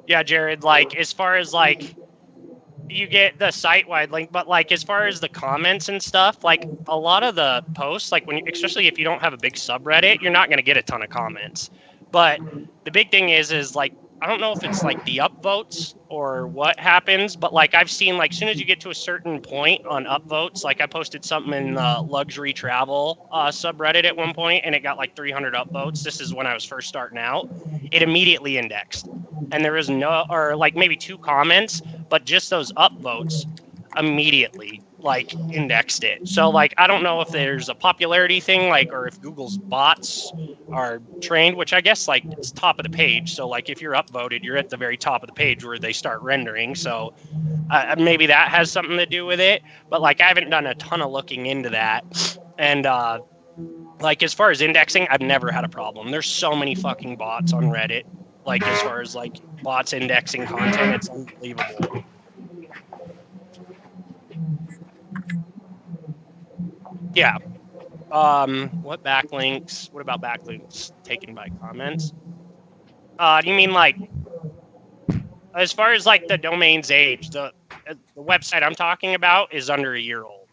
yeah, Jared, like as far as like, you get the site-wide link, but like as far as the comments and stuff, like a lot of the posts, like especially if you don't have a big subreddit, you're not going to get a ton of comments. But the big thing is like I don't know if it's like the upvotes or what happens, but like I've seen like as soon as you get to a certain point on upvotes, like I posted something in the luxury travel subreddit at one point and it got like 300 upvotes. This is when I was first starting out. It immediately indexed. And there was or like maybe 2 comments, but just those upvotes immediately like indexed it. So like I don't know if there's a popularity thing, like, or if Google's bots are trained, which I guess like it's top of the page. So like if you're upvoted, you're at the very top of the page where they start rendering. So maybe that has something to do with it. But like I haven't done a ton of looking into that. And like as far as indexing, I've never had a problem. There's so many fucking bots on Reddit. Like as far as like bots indexing content, it's unbelievable. Yeah. What backlinks? What about backlinks taken by comments? Do you mean like as far as like the domain's age? The website I'm talking about is under a year old.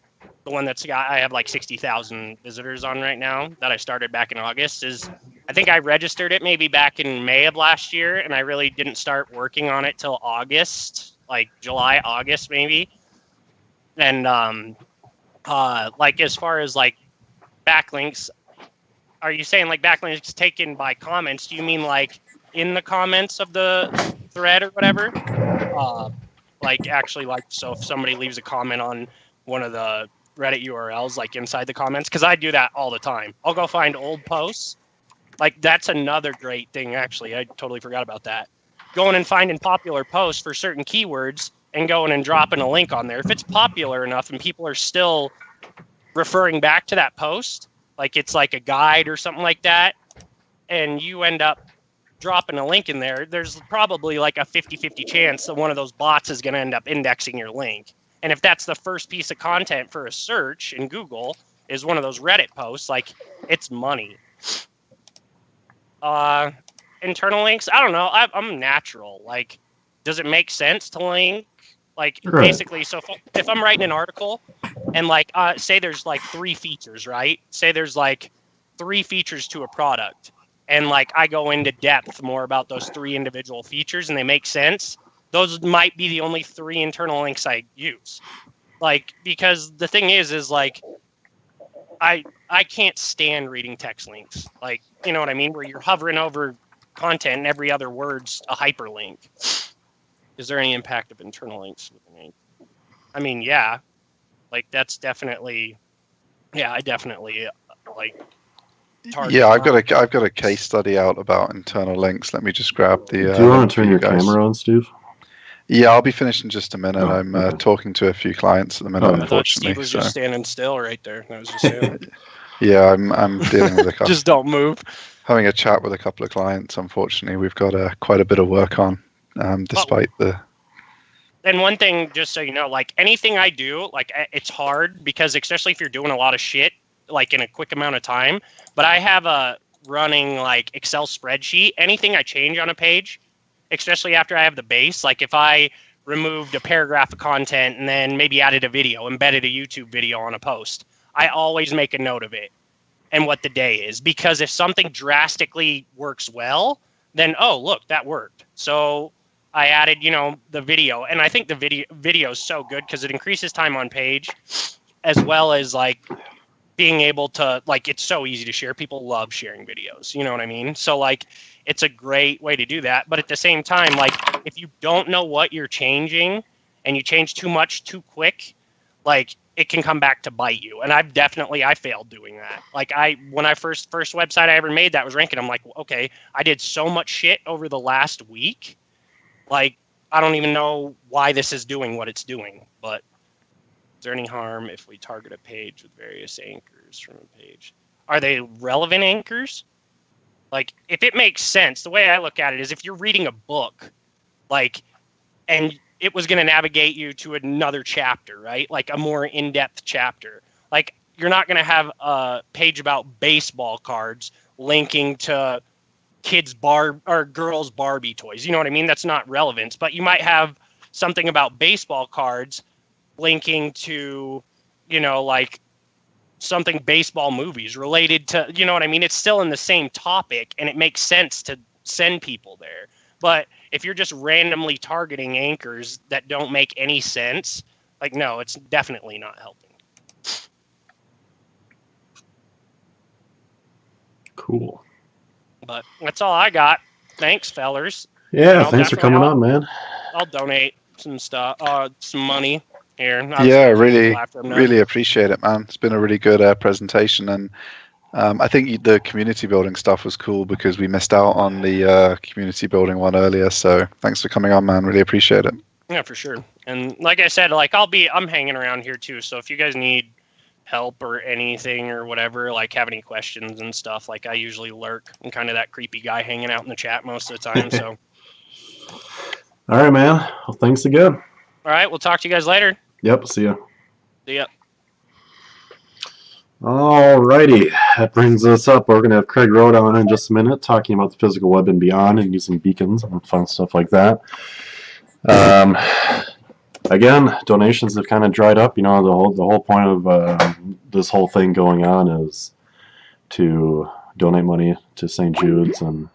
The one I have like 60,000 visitors on right now that I started back in August is I think I registered it maybe back in May of last year, and I really didn't start working on it till August, like July, August maybe. And like as far as like backlinks, are you saying like backlinks taken by comments? Do you mean like in the comments of the thread or whatever? Like actually, like, so if somebody leaves a comment on one of the Reddit URLs, like inside the comments, because I do that all the time. I'll go find old posts. Like that's another great thing, actually. I totally forgot about that. Going and finding popular posts for certain keywords and going and dropping a link on there. If it's popular enough and people are still referring back to that post, like it's like a guide or something like that, and you end up dropping a link in there, there's probably like a 50-50 chance that one of those bots is going to end up indexing your link. And if that's the first piece of content for a search in Google is one of those Reddit posts, like it's money. Internal links, I don't know. I'm natural. Like, does it make sense to link? Like, Right. basically, so if I'm writing an article and like, say there's like 3 features, right? Say there's like 3 features to a product. And like I go into depth more about those 3 individual features and they make sense. Those might be the only 3 internal links I use. Like, because the thing is like I can't stand reading text links. Like, you know what I mean? Where you're hovering over content and every other word's a hyperlink. Is there any impact of internal links? I mean, yeah. Like that's definitely, yeah, I definitely like. Yeah, I've got a case study out about internal links. Let me just grab the. Do you want to turn your camera on, Steve? Yeah, I'll be finished in just a minute. Oh, I'm okay. talking to a few clients at the minute, Oh, I thought unfortunately. Steve was just standing still right there. That was just it. Yeah, I'm dealing with a couple. Just don't move. Having a chat with a couple of clients. Unfortunately, we've got quite a bit of work on, despite the. And one thing, just so you know, like anything I do, like it's hard because especially if you're doing a lot of shit, like in a quick amount of time. But I have a running like Excel spreadsheet. Anything I change on a page, especially after I have the base, like if I removed a paragraph of content and then maybe added a video, embedded a YouTube video on a post, I always make a note of it and what the day is. Because if something drastically works well, then, oh, look, that worked. So I added, you know, the video. And I think the video is so good because it increases time on page as well as like being able to, like, it's so easy to share. People love sharing videos. You know what I mean? So like, it's a great way to do that. But at the same time, like if you don't know what you're changing and you change too much too quick, like it can come back to bite you. And I failed doing that. Like when I first website I ever made that was ranking, I'm like, okay, I did so much shit over the last week. Like, I don't even know why this is doing what it's doing, but is there any harm if we target a page with various anchors from a page? Are they relevant anchors? Like, if it makes sense, the way I look at it is if you're reading a book, like, and it was going to navigate you to another chapter, right? Like a more in-depth chapter. Like, you're not going to have a page about baseball cards linking to kids' girls' Barbie toys. You know what I mean? That's not relevant. But you might have something about baseball cards linking to, you know, like something baseball movies related to, you know what I mean? It's still in the same topic and it makes sense to send people there. But if you're just randomly targeting anchors that don't make any sense, like, no, it's definitely not helping. Cool. But that's all I got. Thanks, fellers. Yeah, thanks for coming on, man. I'll donate some stuff, some money here. Yeah, really appreciate it, man. It's been a really good presentation, and I think the community building stuff was cool because we missed out on the community building one earlier. So thanks for coming on, man. Really appreciate it. Yeah, for sure. And like I said, like I'm hanging around here too. So if you guys need help or anything or whatever, like have any questions and stuff, like I usually lurk. I'm kind of that creepy guy hanging out in the chat most of the time. So. All right, man. Well, thanks again. All right, we'll talk to you guys later. Yep, see ya. See ya. All righty, that brings us up. We're going to have Craig Road on in just a minute, talking about the physical web and beyond and using beacons and fun stuff like that. Again, donations have kind of dried up. You know, the whole point of this whole thing going on is to donate money to St. Jude's and